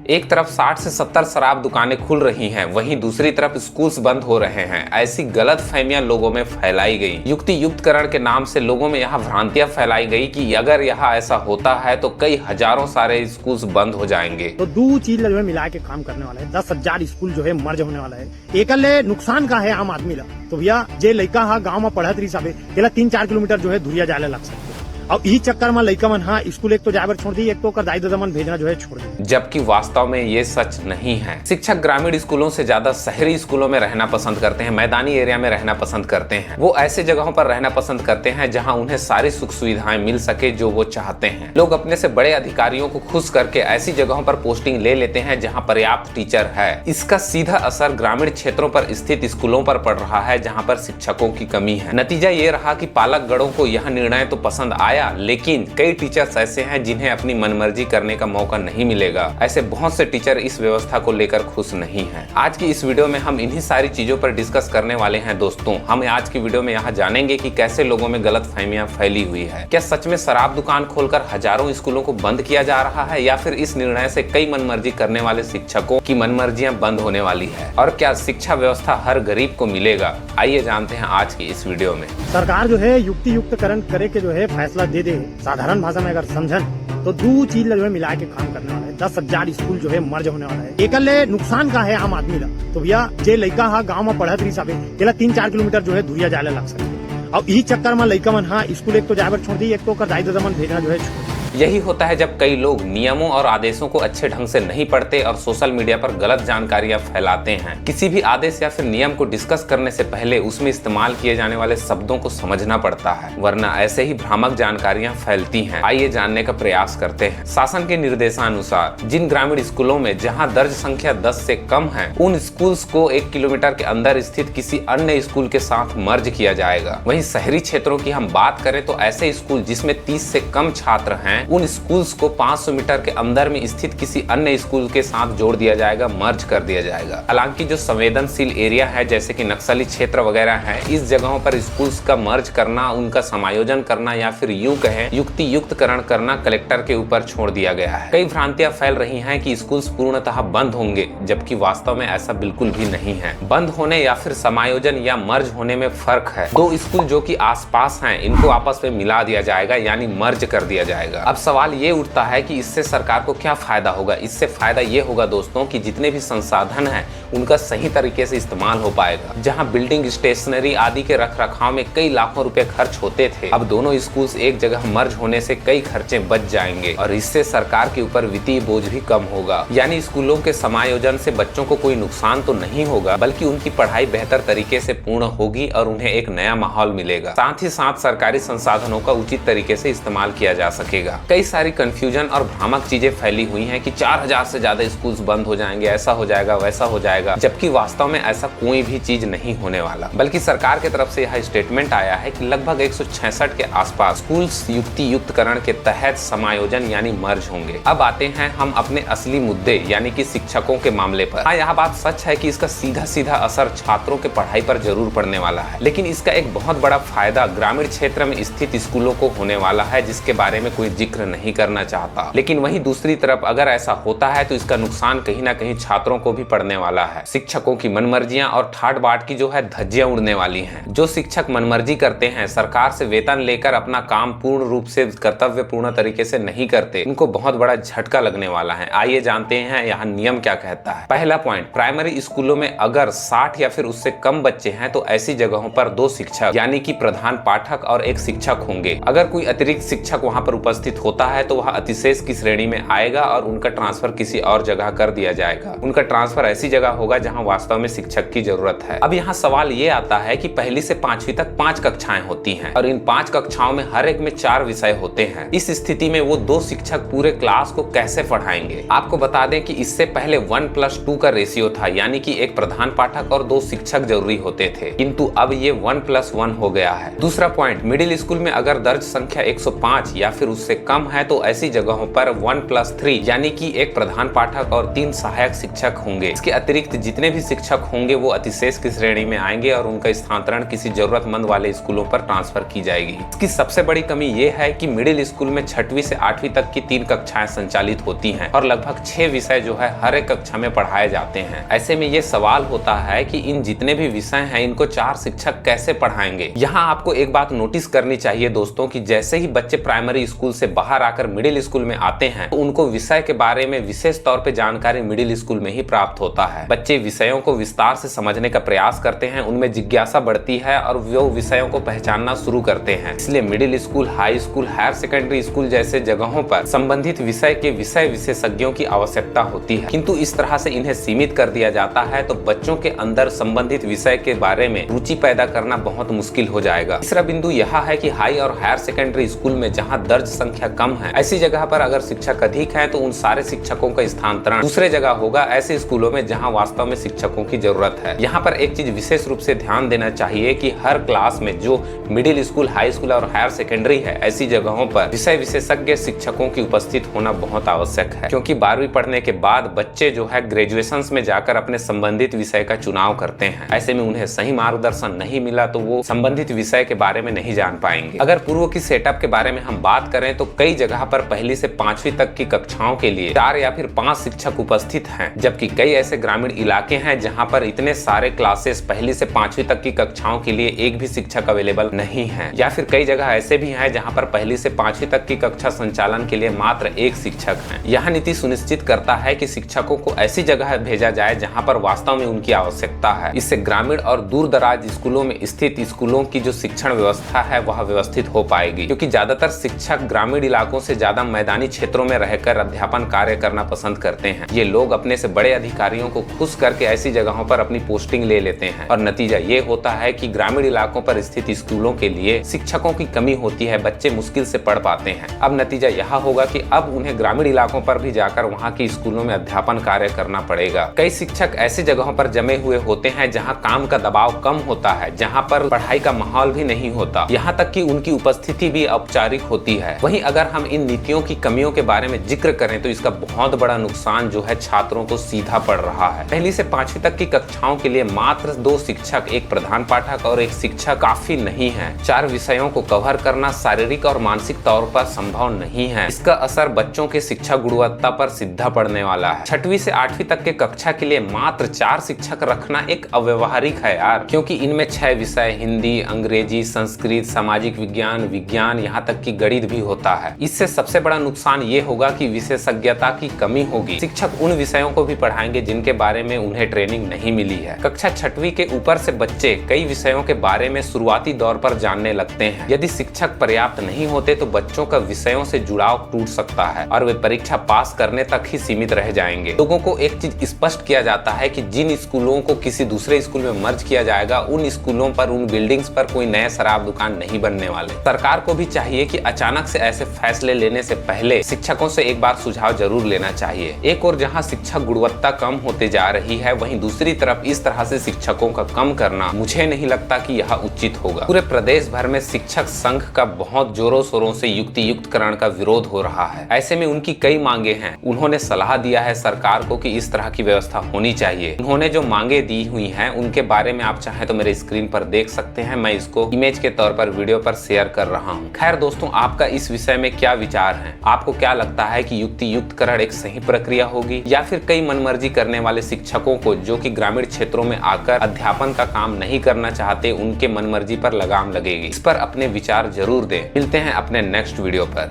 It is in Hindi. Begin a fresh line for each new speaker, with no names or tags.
एक तरफ 60 से 70 शराब दुकानें खुल रही हैं, वहीं दूसरी तरफ स्कूल्स बंद हो रहे हैं। ऐसी गलत फहमियां लोगों में फैलाई गई। युक्ति युक्तकरण के नाम से लोगों में यह भ्रांतियां फैलाई गई कि अगर यहाँ ऐसा होता है तो कई हजारों सारे स्कूल्स बंद हो जाएंगे।
तो दो चीज जो है मिला के काम करने वाला है। 10,000 स्कूल जो है मर्ज होने वाला है। एकल नुकसान का है आम आदमी ला। तो भैया जे लड़का हा गाँव में पढ़त रही साबे 3-4 किलोमीटर जो है दूरिया जाने लग सकते। अब इस चक्कर में लड़का मन स्कूल एक तो जाकर छोड़ दी, एक तो कर दाई दादा मन भेजना जो है छोड़ दी।
जबकि वास्तव में ये सच नहीं है। शिक्षक ग्रामीण स्कूलों से ज्यादा शहरी स्कूलों में रहना पसंद करते हैं, मैदानी एरिया में रहना पसंद करते हैं। वो ऐसे जगहों पर रहना पसंद करते हैं जहां उन्हें सारी सुख सुविधाएं मिल सके जो वो चाहते हैं। लोग अपने से बड़े अधिकारियों को खुश करके ऐसी जगहों पर पोस्टिंग ले लेते हैं जहाँ पर्याप्त टीचर है। इसका सीधा असर ग्रामीण क्षेत्रों पर स्थित स्कूलों पर पड़ रहा है जहाँ पर शिक्षकों की कमी है। नतीजा ये रहा कि पालकगणों को यह निर्णय तो पसंद आया, लेकिन कई टीचर्स ऐसे हैं जिन्हें अपनी मनमर्जी करने का मौका नहीं मिलेगा। ऐसे बहुत से टीचर इस व्यवस्था को लेकर खुश नहीं हैं। आज की इस वीडियो में हम इन्हीं सारी चीजों पर डिस्कस करने वाले हैं। दोस्तों, हम आज की वीडियो में यहाँ जानेंगे कि कैसे लोगों में गलतफहमियां फैली हुई है। क्या सच में शराब दुकान खोलकर हजारों स्कूलों को बंद किया जा रहा है, या फिर इस निर्णय से कई मनमर्जी करने वाले शिक्षकों की मनमर्जियां बंद होने वाली है? और क्या शिक्षा व्यवस्था हर गरीब को मिलेगा? आइए जानते हैं आज की इस वीडियो में।
सरकार जो है युक्ति युक्तकरण करे के जो है फैसला दे दे। साधारण भाषा में अगर समझन तो दो चीज जो है मिला के काम करने वाला है। 10,000 स्कूल जो है मर्ज होने वाला है। एकल नुकसान का है आम आदमी ला। तो भैया जे लड़का हा गाँव में पढ़त रही साबे 3-4 किलोमीटर जो है दूरिया जाने लग सकते। अब इस चक्कर में लड़का मन स्कूल एक तो जाकर छोड़ दी, एक तो कर दाई दादा मन भेजना जो है छोड़ दी।
यही होता है जब कई लोग नियमों और आदेशों को अच्छे ढंग से नहीं पढ़ते और सोशल मीडिया पर गलत जानकारियां फैलाते हैं। किसी भी आदेश या फिर नियम को डिस्कस करने से पहले उसमें इस्तेमाल किए जाने वाले शब्दों को समझना पड़ता है, वरना ऐसे ही भ्रामक जानकारियां फैलती हैं। आइए जानने का प्रयास करते हैं। शासन के निर्देशानुसार जिन ग्रामीण स्कूलों में जहाँ दर्ज संख्या 10 से कम है, उन स्कूल्स को 1 किलोमीटर के अंदर स्थित किसी अन्य स्कूल के साथ मर्ज किया जाएगा। वहीं शहरी क्षेत्रों की हम बात करें तो ऐसे स्कूल जिसमें 30 से कम छात्र हैं, उन स्कूल्स को 500 मीटर के अंदर में स्थित किसी अन्य स्कूल के साथ जोड़ दिया जाएगा, मर्ज कर दिया जाएगा। हालांकि जो संवेदनशील एरिया है जैसे कि नक्सली क्षेत्र वगैरह है, इस जगहों पर स्कूल्स का मर्ज करना, उनका समायोजन करना या फिर यूं कहें युक्ति युक्तकरण करना कलेक्टर के ऊपर छोड़ दिया गया है। कई भ्रांतियां फैल रही हैं कि स्कूल्स पूर्णतः बंद होंगे, जबकि वास्तव में ऐसा बिल्कुल भी नहीं है। बंद होने या फिर समायोजन या मर्ज होने में फर्क है। दो स्कूल जो कि आसपास हैं, इनको आपस में मिला दिया जाएगा, यानी मर्ज कर दिया जाएगा। अब सवाल ये उठता है कि इससे सरकार को क्या फायदा होगा? इससे फायदा ये होगा दोस्तों कि जितने भी संसाधन हैं उनका सही तरीके से इस्तेमाल हो पाएगा। जहां बिल्डिंग, स्टेशनरी आदि के रखरखाव में कई लाखों रुपए खर्च होते थे, अब दोनों स्कूल्स एक जगह मर्ज होने से कई खर्चे बच जाएंगे और इससे सरकार के ऊपर वित्तीय बोझ भी कम होगा। यानी स्कूलों के समायोजन से बच्चों को कोई नुकसान तो नहीं होगा, बल्कि उनकी पढ़ाई बेहतर तरीके से पूर्ण होगी और उन्हें एक नया माहौल मिलेगा। साथ ही साथ सरकारी संसाधनों का उचित तरीके से इस्तेमाल किया जा सकेगा। कई सारी कंफ्यूजन और भ्रामक चीजें फैली हुई हैं कि 4000 से ज्यादा स्कूल्स बंद हो जाएंगे, ऐसा हो जाएगा, वैसा हो जाएगा, जबकि वास्तव में ऐसा कोई भी चीज नहीं होने वाला। बल्कि सरकार की तरफ से यह स्टेटमेंट आया है कि लगभग 166 के आसपास स्कूल्स युक्ति युक्तकरण के तहत समायोजन यानी मर्ज होंगे। अब आते हैं हम अपने असली मुद्दे यानी कि शिक्षकों के मामले पर। हाँ, यह बात सच है कि इसका सीधा सीधा असर छात्रों के पढ़ाई पर जरूर पड़ने वाला है, लेकिन इसका एक बहुत बड़ा फायदा ग्रामीण क्षेत्र में स्थित स्कूलों को होने वाला है, जिसके बारे में कोई जिक्र नहीं करना चाहता। लेकिन वहीं दूसरी तरफ अगर ऐसा होता है तो इसका नुकसान कहीं ना कहीं छात्रों को भी पड़ने वाला है। शिक्षकों की मनमर्जियां और ठाट बाट की जो है धज्जियां उड़ने वाली हैं। जो शिक्षक मनमर्जी करते हैं, सरकार से वेतन लेकर अपना काम पूर्ण रूप से कर्तव्यपूर्ण तरीके से नहीं करते, उनको बहुत बड़ा झटका लगने वाला है। आइए जानते हैं यहाँ नियम क्या कहता है। पहला पॉइंट, प्राइमरी स्कूलों में अगर 60 या फिर उससे कम बच्चे हैं तो ऐसी जगहों पर 2 शिक्षक यानी कि प्रधान पाठक और 1 शिक्षक होंगे। अगर कोई अतिरिक्त शिक्षक वहां पर उपस्थित होता है तो वह अतिशेष की श्रेणी में आएगा और उनका ट्रांसफर किसी और जगह कर दिया जाएगा। उनका ट्रांसफर ऐसी जगह होगा जहां वास्तव में शिक्षक की जरूरत है। अब यहाँ सवाल ये आता है कि पहली से 5वीं तक 5 कक्षाएं होती हैं और इन 5 कक्षाओं में हर एक में 4 विषय होते हैं। इस स्थिति में वो 2 शिक्षक पूरे क्लास को कैसे पढ़ाएंगे? आपको बता दें कि इससे पहले 1+2 का रेशियो था, यानी कि 1 प्रधान पाठक और 2 शिक्षक जरूरी होते थे, किंतु अब ये 1+1 हो गया है। दूसरा पॉइंट, मिडिल स्कूल में अगर दर्ज संख्या 105 या फिर उससे कम है तो ऐसी जगहों पर 1+3 यानी कि एक प्रधान पाठक और 3 सहायक शिक्षक होंगे। इसके अतिरिक्त जितने भी शिक्षक होंगे वो अतिशेष की श्रेणी में आएंगे और उनका स्थानांतरण किसी जरूरतमंद वाले स्कूलों पर ट्रांसफर की जाएगी। इसकी सबसे बड़ी कमी ये है कि मिडिल स्कूल में 6वीं से 8वीं तक की 3 कक्षाएं संचालित होती हैं और लगभग 6 विषय जो है हर एक कक्षा में पढ़ाए जाते हैं। ऐसे में ये सवाल होता है कि इन जितने भी विषय हैं इनको 4 शिक्षक कैसे पढ़ाएंगे। यहाँ आपको एक बात नोटिस करनी चाहिए दोस्तों कि जैसे ही बच्चे प्राइमरी स्कूल से बाहर आकर मिडिल स्कूल में आते हैं तो उनको विषय के बारे में विशेष तौर पे जानकारी मिडिल स्कूल में ही प्राप्त होता है। बच्चे विषयों को विस्तार से समझने का प्रयास करते हैं, उनमें जिज्ञासा बढ़ती है और वो विषयों को पहचानना शुरू करते हैं। इसलिए middle school, high school, higher secondary school जैसे जगहों पर संबंधित विषय के विषय विशेषज्ञों की आवश्यकता होती है, किंतु इस तरह से इन्हें सीमित कर दिया जाता है तो बच्चों के अंदर संबंधित विषय के बारे में रुचि पैदा करना बहुत मुश्किल हो जाएगा। तीसरा बिंदु यह है कि हाई और हायर सेकेंडरी स्कूल में जहां दर्ज संख्या कम है, ऐसी जगह पर अगर शिक्षक अधिक हैं तो उन सारे शिक्षकों का स्थानांतरण दूसरे जगह होगा, ऐसे स्कूलों में जहां वास्तव में शिक्षकों की जरूरत है। यहाँ पर एक चीज विशेष रूप से ध्यान देना चाहिए कि हर क्लास में जो मिडिल स्कूल, हाई स्कूल और हायर सेकेंडरी है, ऐसी जगहों पर विषय विशेषज्ञ शिक्षकों की उपस्थित होना बहुत आवश्यक है, क्योंकि 12वीं पढ़ने के बाद बच्चे जो है ग्रेजुएशन में जाकर अपने संबंधित विषय का चुनाव करते हैं। ऐसे में उन्हें सही मार्गदर्शन नहीं मिला तो वो संबंधित विषय के बारे में नहीं जान पाएंगे। अगर पूर्व की सेटअप के बारे में हम बात करें तो कई जगह पर 1ली से 5वीं तक की कक्षाओं के लिए 4 या फिर 5 शिक्षक उपस्थित हैं, जबकि कई ऐसे ग्रामीण इलाके हैं जहां पर इतने सारे क्लासेस 1ली से 5वीं तक की कक्षाओं के लिए एक भी शिक्षक अवेलेबल नहीं है। या फिर कई जगह ऐसे भी हैं जहां पर 1ली से 5वीं तक की कक्षा संचालन के लिए मात्र एक शिक्षक है। यह नीति सुनिश्चित करता है कि शिक्षकों को ऐसी जगह भेजा जाए जहां पर वास्तव में उनकी आवश्यकता है। इससे ग्रामीण और दूर दराज स्कूलों में स्थित स्कूलों की जो शिक्षण व्यवस्था है वह व्यवस्थित हो पाएगी, क्योंकि ज्यादातर शिक्षक ग्रामीण इलाकों से ज्यादा मैदानी क्षेत्रों में रहकर अध्यापन कार्य करना पसंद करते हैं। ये लोग अपने से बड़े अधिकारियों को खुश करके ऐसी जगहों पर अपनी पोस्टिंग ले लेते हैं और नतीजा ये होता है कि ग्रामीण इलाकों पर स्थित स्कूलों के लिए शिक्षकों की कमी होती है, बच्चे मुश्किल से पढ़ पाते हैं। अब नतीजा यह होगा कि अब उन्हें ग्रामीण इलाकों पर भी जाकर वहाँ की स्कूलों में अध्यापन कार्य करना पड़ेगा। कई शिक्षक ऐसी जगहों पर जमे हुए होते हैं जहाँ काम का दबाव कम होता है, जहाँ पर पढ़ाई का माहौल भी नहीं होता, यहाँ तक कि उनकी उपस्थिति भी औपचारिक होती है। वहीं अगर हम इन नीतियों की कमियों के बारे में जिक्र करें तो इसका बहुत बड़ा नुकसान जो है छात्रों को सीधा पड़ रहा है। 1ली से 5वीं तक की कक्षाओं के लिए मात्र 2 शिक्षक, एक प्रधान पाठक और एक शिक्षक काफी नहीं है। 4 विषयों को कवर करना शारीरिक और मानसिक तौर पर संभव नहीं है। इसका असर बच्चों के शिक्षा गुणवत्ता पर सीधा पड़ने वाला है। 6वीं से 8वीं तक के कक्षा के लिए मात्र 4 शिक्षक रखना एक अव्यवहारिक है यार, क्योंकि इनमें 6 विषय हिंदी, अंग्रेजी, संस्कृत, सामाजिक विज्ञान, विज्ञान, यहाँ तक कि गणित भी होता है। इससे सबसे बड़ा नुकसान ये होगा कि विशेषज्ञता की कमी होगी। शिक्षक उन विषयों को भी पढ़ाएंगे जिनके बारे में उन्हें ट्रेनिंग नहीं मिली है। कक्षा 6वीं के ऊपर से बच्चे कई विषयों के बारे में शुरुआती दौर पर जानने लगते हैं। यदि शिक्षक पर्याप्त नहीं होते तो बच्चों का विषयों से जुड़ाव टूट सकता है और वे परीक्षा पास करने तक ही सीमित रह जाएंगे। लोगों को एक चीज स्पष्ट किया जाता है कि जिन स्कूलों को किसी दूसरे स्कूल में मर्ज किया जाएगा उन स्कूलों पर, उन बिल्डिंग्स पर कोई नया शराब दुकान नहीं बनने वाले। सरकार को भी चाहिए कि अचानक से ऐसे फैसले लेने से पहले शिक्षकों से एक बार सुझाव जरूर लेना चाहिए। एक और जहां शिक्षक गुणवत्ता कम होते जा रही है, वहीं दूसरी तरफ इस तरह से शिक्षकों का कम करना मुझे नहीं लगता कि यह उचित होगा। पूरे प्रदेश भर में शिक्षक संघ का बहुत जोरों शोरों से युक्तियुक्तकरण का विरोध हो रहा है। ऐसे में उनकी कई मांगे हैं। उन्होंने सलाह दिया है सरकार को कि इस तरह की व्यवस्था होनी चाहिए। उन्होंने जो मांगे दी हुई हैं उनके बारे में आप चाहें तो मेरे स्क्रीन पर देख सकते हैं। मैं इसको इमेज के तौर पर वीडियो पर शेयर कर रहा हूँ। खैर दोस्तों, आपका इस विषय में क्या विचार है? आपको क्या लगता है कि युक्तियुक्तकरण एक सही प्रक्रिया होगी या फिर कई मनमर्जी करने वाले शिक्षकों को जो कि ग्रामीण क्षेत्रों में आकर अध्यापन का काम नहीं करना चाहते, उनके मनमर्जी पर लगाम लगेगी? इस पर अपने विचार जरूर दें। मिलते हैं अपने नेक्स्ट वीडियो पर।